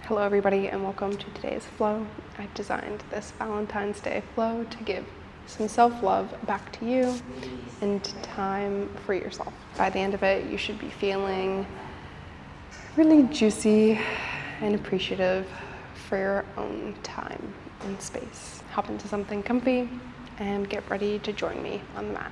Hello everybody and welcome to today's flow. I've designed this Valentine's Day flow to give some self-love back to you and time for yourself. By the end of it, you should be feeling really juicy and appreciative for your own time and space. Hop into something comfy and get ready to join me on the mat.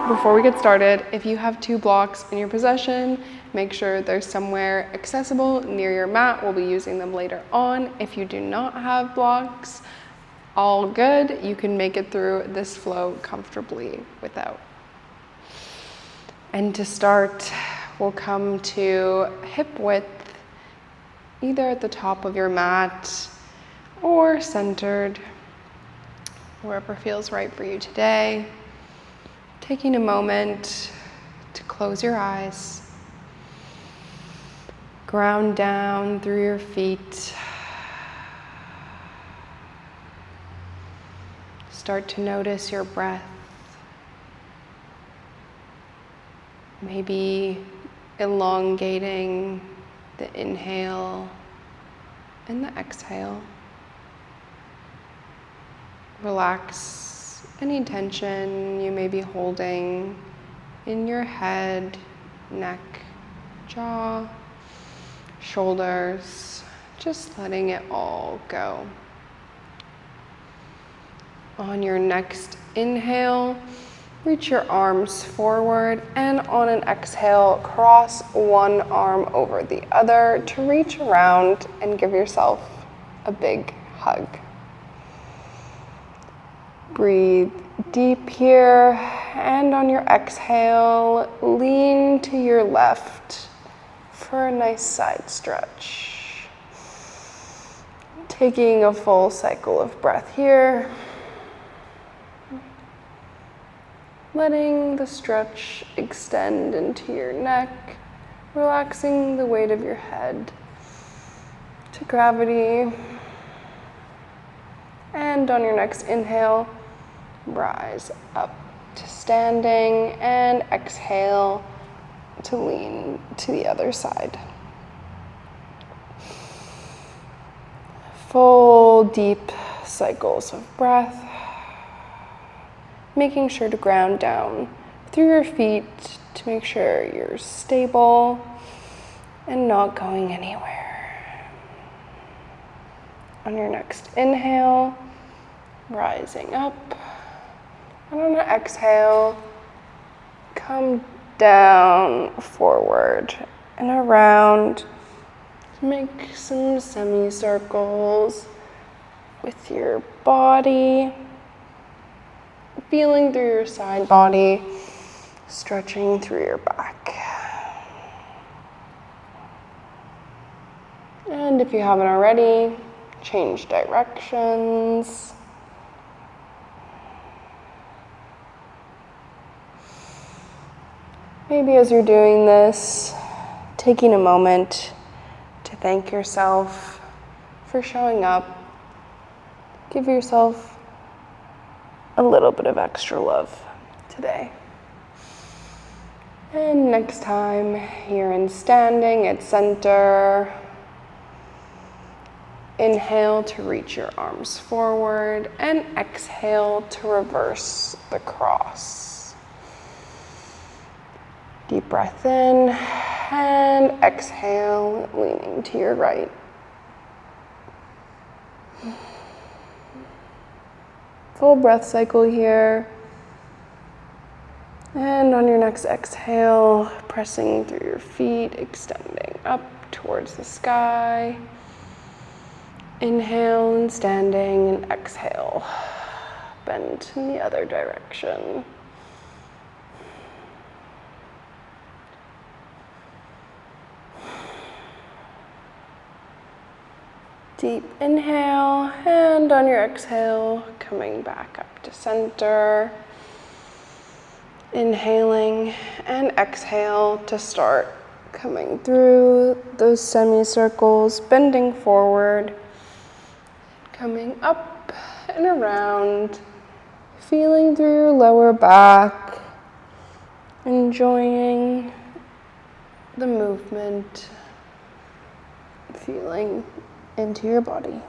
Before we get started, if you have 2 blocks in your possession, make sure they're somewhere accessible near your mat. We'll be using them later on. If you do not have blocks, all good. You can make it through this flow comfortably without. And to start, we'll come to hip width, either at the top of your mat or centered, wherever feels right for you today. Taking a moment to close your eyes, ground down through your feet. Start to notice your breath. Maybe elongating the inhale and the exhale. Relax any tension you may be holding in your head, neck, jaw, shoulders, just letting it all go. On your next inhale, reach your arms forward, and on an exhale, cross one arm over the other to reach around and give yourself a big hug. Breathe deep here, and on your exhale, lean to your left for a nice side stretch. Taking a full cycle of breath here. Letting the stretch extend into your neck, relaxing the weight of your head to gravity. And on your next inhale, rise up to standing, and exhale to lean to the other side. Full deep cycles of breath, making sure to ground down through your feet to make sure you're stable and not going anywhere. On your next inhale, rising up. And on an exhale, come down, forward and around. Make some semicircles with your body, feeling through your side body, stretching through your back. And if you haven't already, change directions. Maybe as you're doing this, taking a moment to thank yourself for showing up. Give yourself a little bit of extra love today. And next time you're in standing at center, inhale to reach your arms forward, and exhale to reverse the cross. Deep breath in, and exhale, leaning to your right. Full breath cycle here. And on your next exhale, pressing through your feet, extending up towards the sky. Inhale and standing, and exhale, bend in the other direction. Deep inhale, and on your exhale, coming back up to center. Inhaling and exhale to start coming through those semicircles, bending forward, coming up and around, Feeling through your lower back, enjoying the movement, feeling into your body.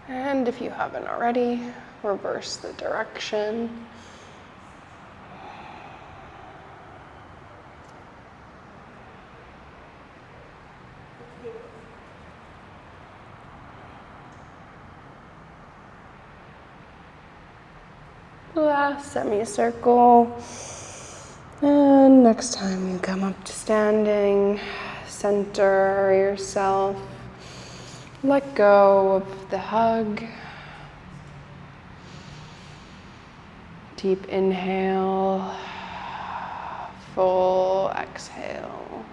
And if you haven't already, reverse the direction. Last semicircle. And next time you come up to standing, center yourself. Let go of the hug. Deep inhale, full exhale.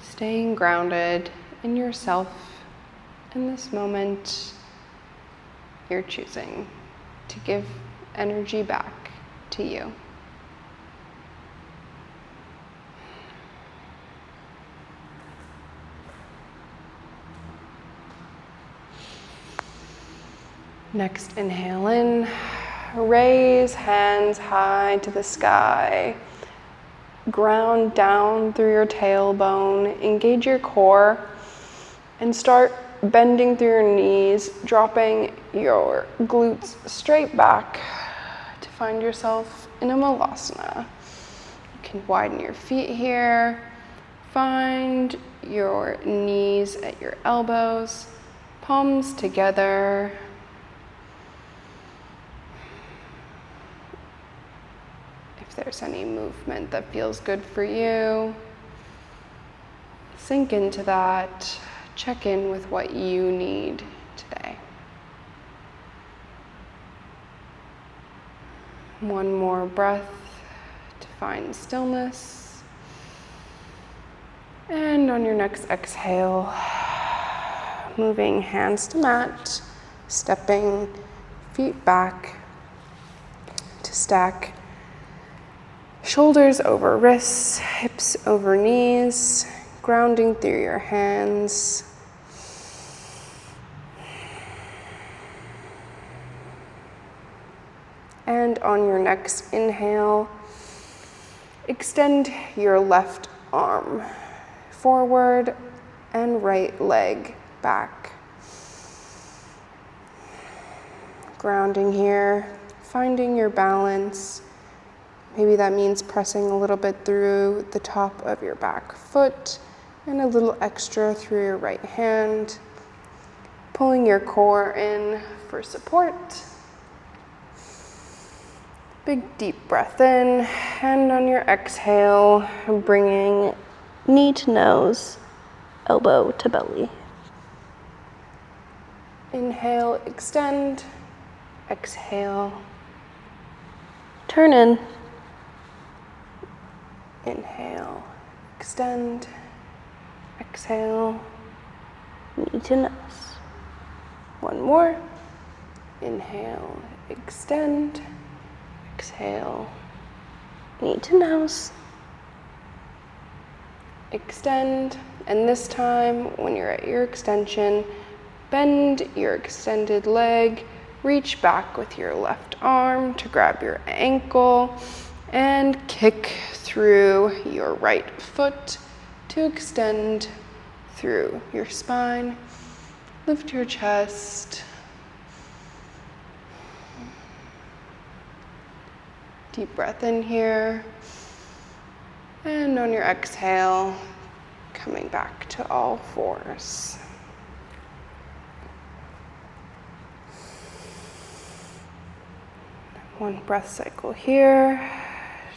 Staying grounded in yourself in this moment you're choosing to give energy back to you. Next, inhale in, raise hands high to the sky. Ground down through your tailbone, engage your core, and start bending through your knees, dropping your glutes straight back to find yourself in a Molasana. You can widen your feet here, find your knees at your elbows, palms together. If there's any movement that feels good for you, sink into that. Check in with what you need today. One more breath to find stillness. And on your next exhale, moving hands to mat, stepping feet back to stack shoulders over wrists, hips over knees, grounding through your hands. And on your next inhale, extend your left arm forward and right leg back. Grounding here, finding your balance. Maybe that means pressing a little bit through the top of your back foot and a little extra through your right hand. Pulling your core in for support. Big deep breath in, and on your exhale, bringing knee to nose, elbow to belly. Inhale, extend. Exhale, turn in. Inhale, extend. Exhale, knee to nose. One more. Inhale, extend. Exhale, knee to nose. Extend, and this time, when you're at your extension, bend your extended leg, reach back with your left arm to grab your ankle, and kick through your right foot to extend through your spine. Lift your chest. Deep breath in here. And on your exhale, coming back to all fours. One breath cycle here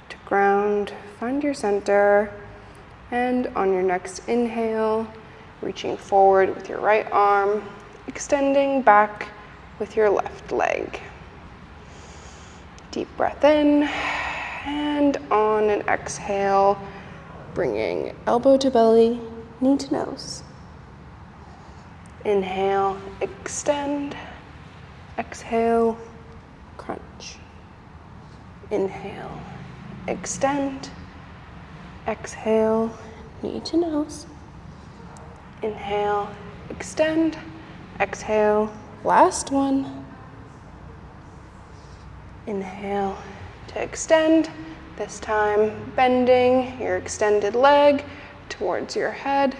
to ground, find your center, and on your next inhale, reaching forward with your right arm, extending back with your left leg. Deep breath in, and on an exhale, bringing elbow to belly, knee to nose. Inhale, extend. Exhale, crunch. Inhale, extend. Exhale, knee to nose. Inhale, extend. Exhale, last one. Inhale to extend, this time bending your extended leg towards your head,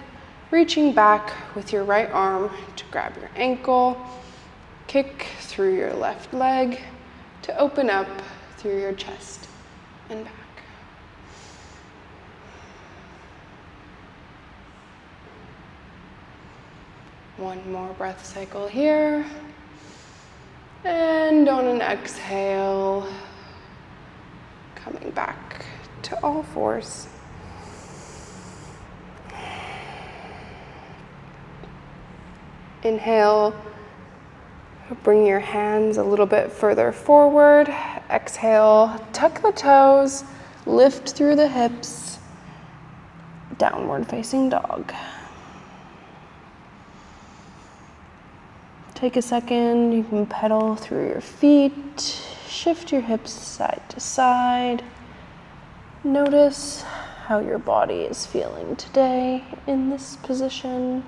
reaching back with your right arm to grab your ankle, kick through your left leg to open up through your chest and back. One more breath cycle here. And on an exhale, coming back to all fours. Inhale, bring your hands a little bit further forward. Exhale, tuck the toes, lift through the hips, downward facing dog. Take a second, you can pedal through your feet, shift your hips side to side. Notice how your body is feeling today in this position.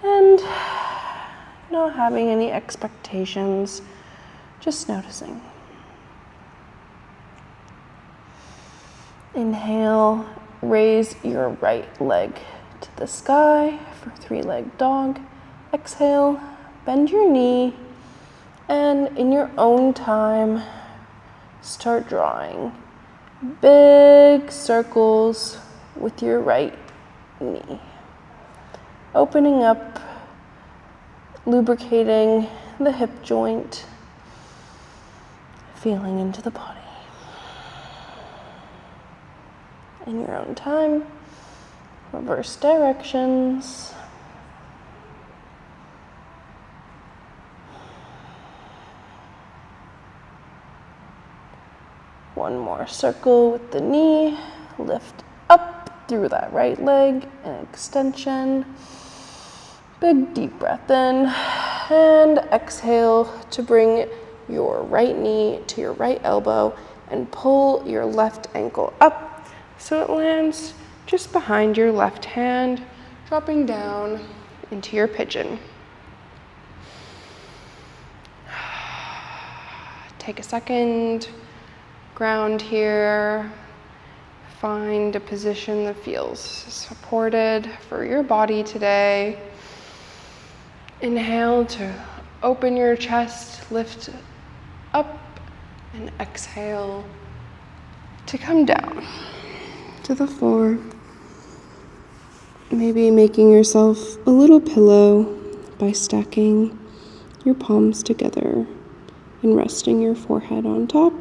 And not having any expectations, just noticing. Inhale, raise your right leg to the sky for three-legged dog. Exhale, bend your knee, and in your own time, start drawing big circles with your right knee. Opening up, lubricating the hip joint, feeling into the body. In your own time, reverse directions. One more circle with the knee, lift up through that right leg, and extension. Big deep breath in, and exhale to bring your right knee to your right elbow and pull your left ankle up so it lands just behind your left hand, dropping down into your pigeon. Take a second. Ground here, find a position that feels supported for your body today. Inhale to open your chest, lift up, and exhale to come down to the floor. Maybe making yourself a little pillow by stacking your palms together and resting your forehead on top.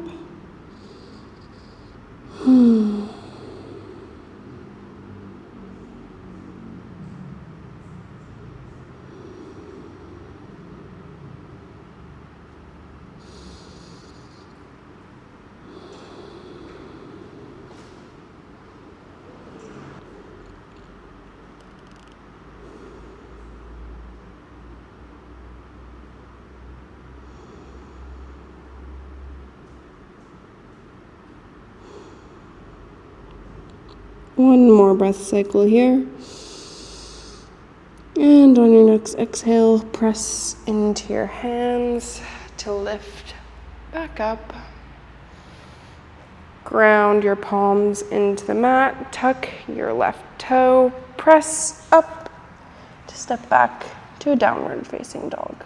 One more breath cycle here. And on your next exhale, press into your hands to lift back up. Ground your palms into the mat, tuck your left toe, press up to step back to a downward facing dog.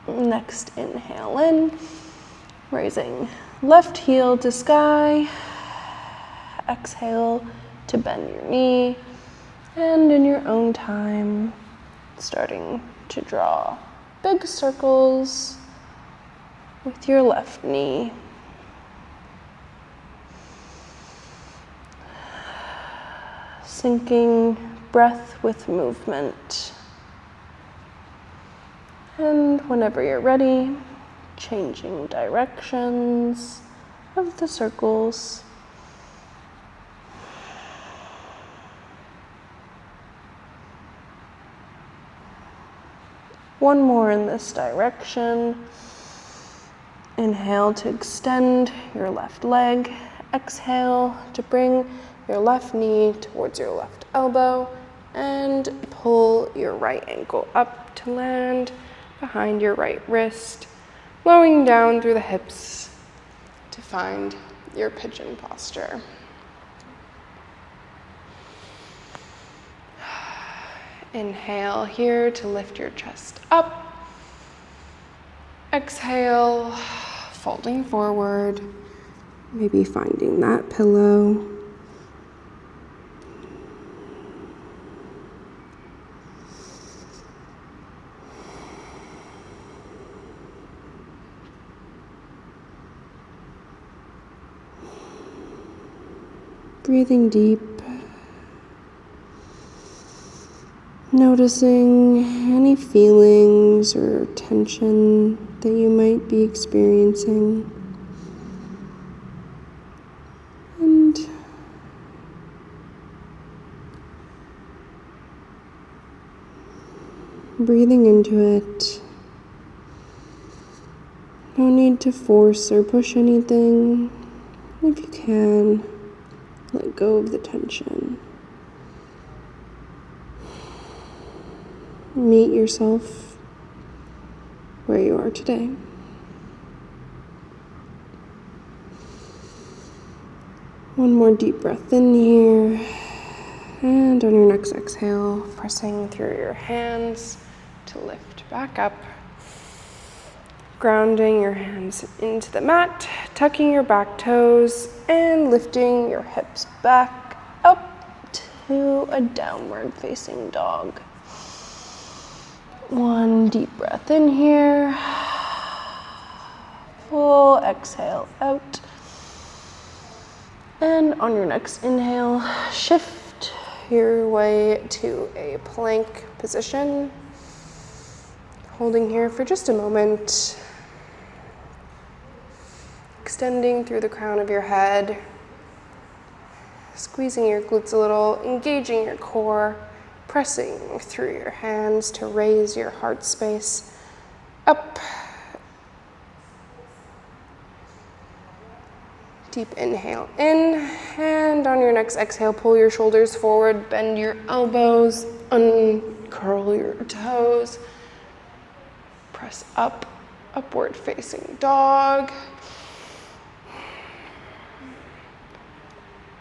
Next, inhale in, raising left heel to sky. Exhale to bend your knee, and in your own time, starting to draw big circles with your left knee. Syncing breath with movement. And whenever you're ready, changing directions of the circles. One more in this direction. Inhale to extend your left leg. Exhale to bring your left knee towards your left elbow and pull your right ankle up to land behind your right wrist, flowing down through the hips to find your pigeon posture. Inhale here to lift your chest up. Exhale, folding forward, maybe finding that pillow. Breathing deep, noticing any feelings or tension that you might be experiencing. And breathing into it. No need to force or push anything. If you can, let go of the tension. Meet yourself where you are today. One more deep breath in here. And on your next exhale, pressing through your hands to lift back up. Grounding your hands into the mat, tucking your back toes, and lifting your hips back up to a downward facing dog. One deep breath in here. Full exhale out. And on your next inhale, shift your way to a plank position. Holding here for just a moment. Extending through the crown of your head. Squeezing your glutes a little, engaging your core. Pressing through your hands to raise your heart space up. Deep inhale in, and on your next exhale, pull your shoulders forward, bend your elbows, uncurl your toes. Press up, upward facing dog.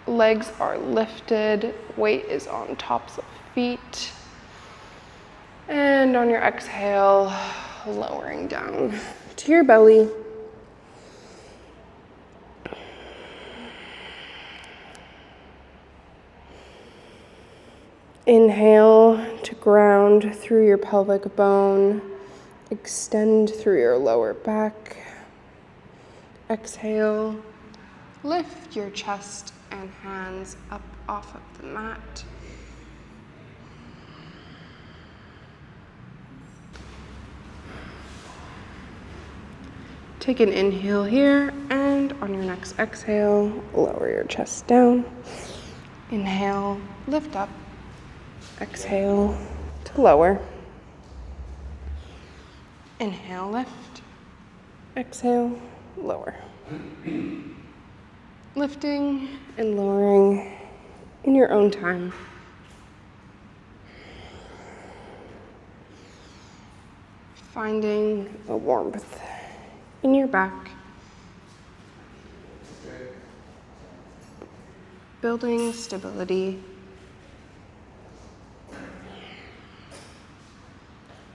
Legs are lifted, weight is on tops of feet. And on your exhale, lowering down to your belly. Inhale to ground through your pelvic bone. Extend through your lower back. Exhale, lift your chest and hands up off of the mat. Take an inhale here, and on your next exhale, lower your chest down. Inhale, lift up. Exhale to lower. Inhale, lift. Exhale, lower. Lifting and lowering in your own time. Finding a warmth in your back. Building stability.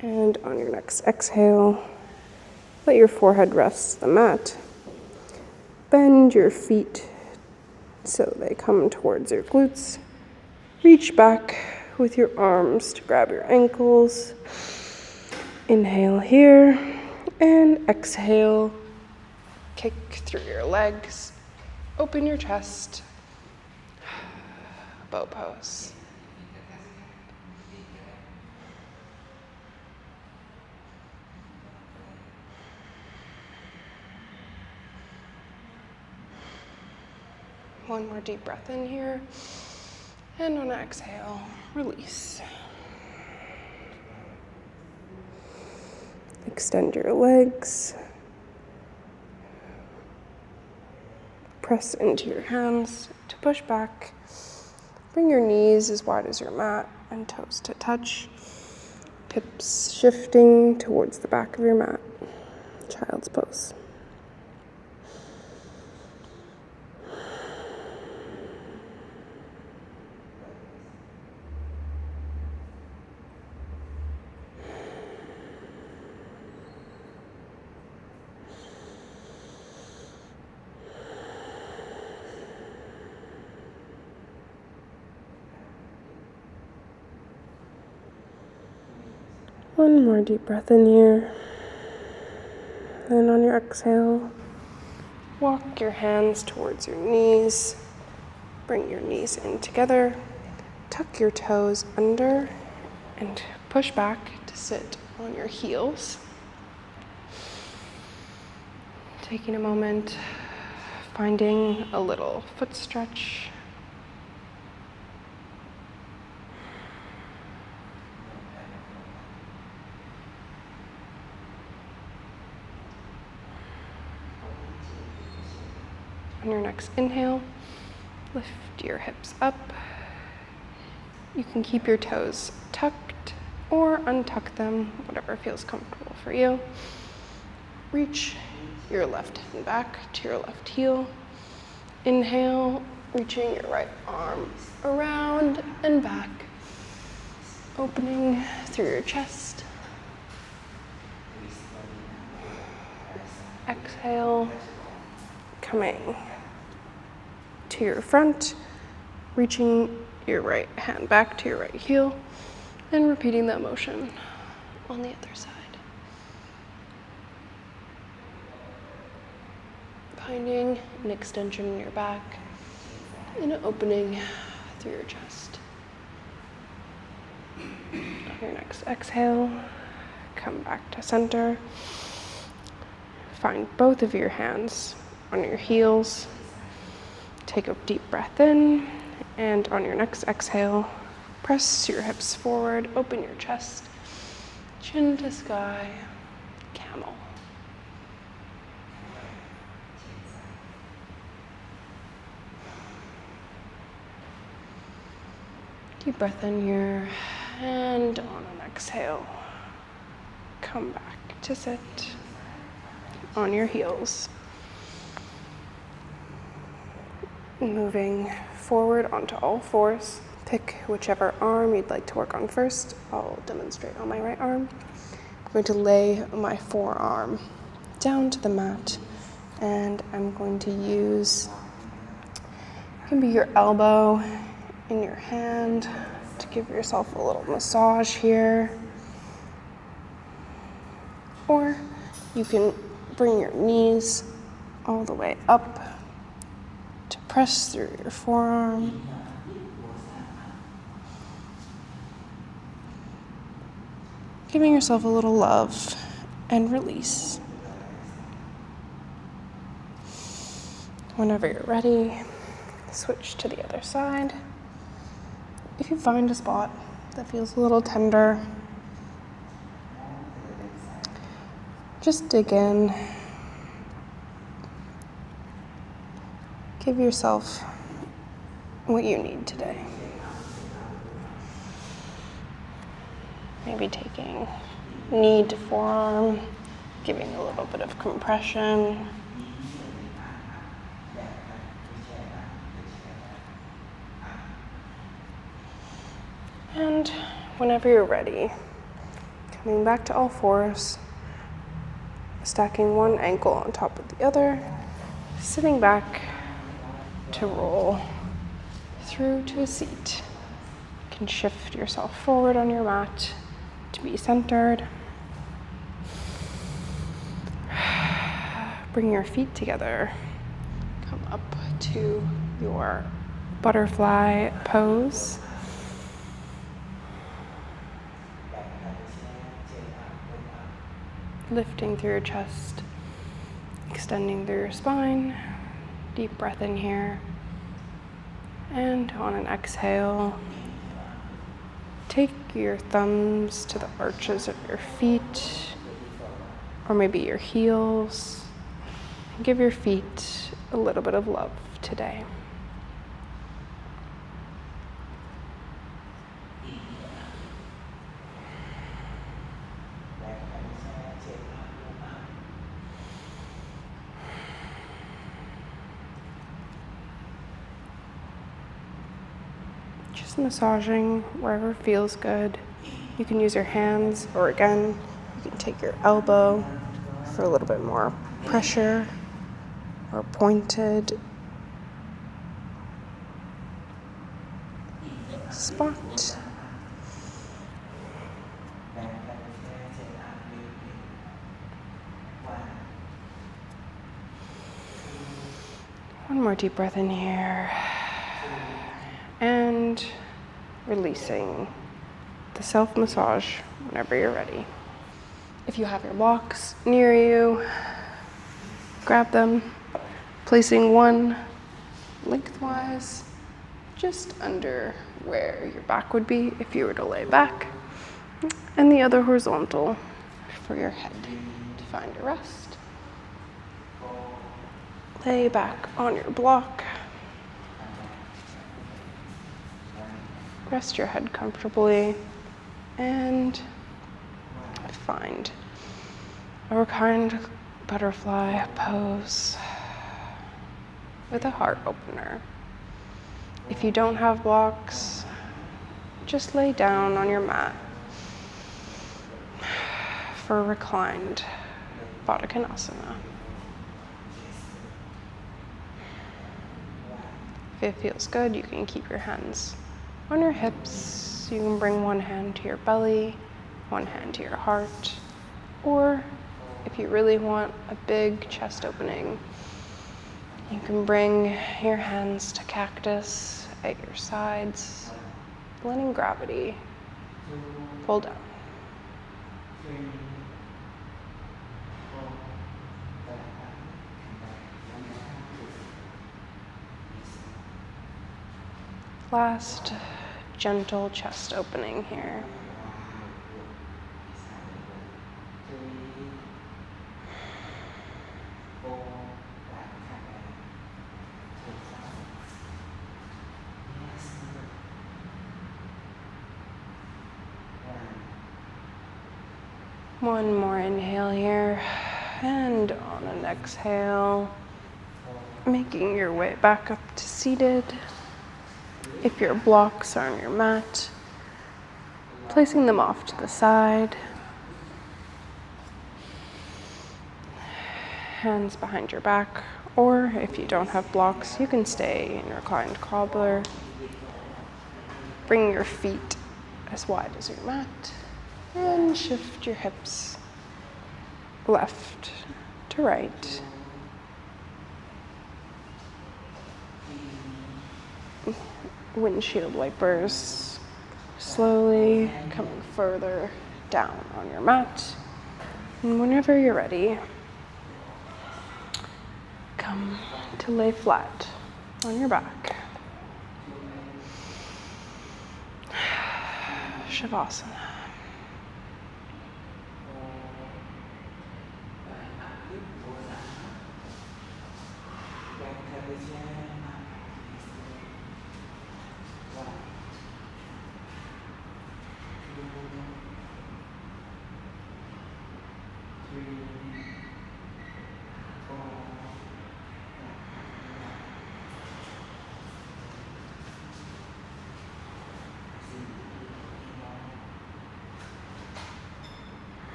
And on your next exhale, let your forehead rest the mat. Bend your feet so they come towards your glutes. Reach back with your arms to grab your ankles. Inhale here, and exhale. Kick through your legs. Open your chest. Bow pose. One more deep breath in here, and on an exhale, release. Extend your legs. Press into your hands to push back. Bring your knees as wide as your mat and toes to touch. Hips shifting towards the back of your mat. Child's pose. One more deep breath in here. And on your exhale, walk your hands towards your knees. Bring your knees in together. Tuck your toes under and push back to sit on your heels. Taking a moment, finding a little foot stretch. On your next inhale, lift your hips up. You can keep your toes tucked or untuck them, whatever feels comfortable for you. Reach your left hand back to your left heel. Inhale, reaching your right arm around and back, opening through your chest. Exhale, coming to your front, reaching your right hand back to your right heel, and repeating that motion on the other side. Finding an extension in your back and an opening through your chest. On your next exhale, come back to center. Find both of your hands on your heels. Take a deep breath in, and on your next exhale, press your hips forward, open your chest, chin to sky, camel. Deep breath in here, and on an exhale, come back to sit on your heels. Moving forward onto all fours. Pick whichever arm you'd like to work on first. I'll demonstrate on my right arm. I'm going to lay my forearm down to the mat, and I'm going to use, it can be your elbow in your hand to give yourself a little massage here. Or you can bring your knees all the way up to press through your forearm. Giving yourself a little love and release. Whenever you're ready, switch to the other side. If you find a spot that feels a little tender, just dig in. Give yourself what you need today. Maybe taking knee to forearm, giving a little bit of compression. And whenever you're ready, coming back to all fours, stacking one ankle on top of the other, sitting back to roll through to a seat. You can shift yourself forward on your mat to be centered. Bring your feet together. Come up to your butterfly pose. Lifting through your chest, extending through your spine. Deep breath in here. And on an exhale, take your thumbs to the arches of your feet, or maybe your heels, and give your feet a little bit of love today. Just massaging wherever feels good. You can use your hands, or again, you can take your elbow for a little bit more pressure or pointed spot. One more deep breath in here. And releasing the self-massage whenever you're ready. If you have your blocks near you, grab them, placing one lengthwise just under where your back would be if you were to lay back, and the other horizontal for your head to find a rest. Lay back on your block. Rest your head comfortably and find a reclined butterfly pose with a heart opener. If you don't have blocks, just lay down on your mat for reclined Molasana. If it feels good, you can keep your hands on your hips. You can bring one hand to your belly, one hand to your heart, or if you really want a big chest opening, you can bring your hands to cactus at your sides, letting gravity pull down. Last gentle chest opening here. One more inhale here, and on an exhale, making your way back up to seated. If your blocks are on your mat, placing them off to the side. Hands behind your back, or if you don't have blocks, you can stay in reclined cobbler. Bring your feet as wide as your mat, and shift your hips left to right. Windshield wipers, slowly coming further down on your mat. And whenever you're ready, come to lay flat on your back. Shavasana.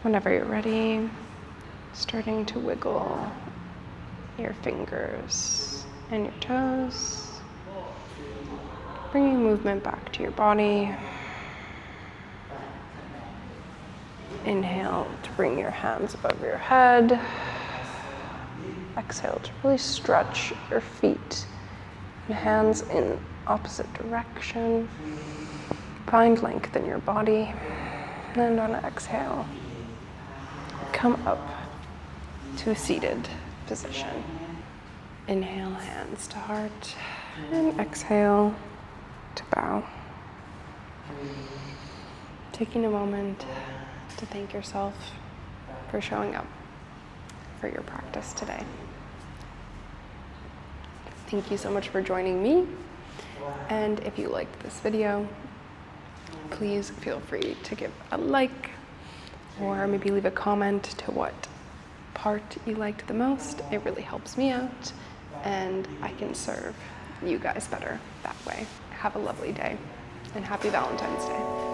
Whenever you're ready, starting to wiggle your fingers and your toes, bringing movement back to your body. Inhale to bring your hands above your head. Exhale to really stretch your feet and hands in opposite direction. Find length in your body. And on an exhale, come up to a seated position. Inhale, hands to heart, and exhale, to bow. Taking a moment to thank yourself for showing up for your practice today. Thank you so much for joining me. And if you liked this video, please feel free to give a like or maybe leave a comment to what part you liked the most. It really helps me out and I can serve you guys better that way. Have a lovely day and happy Valentine's Day.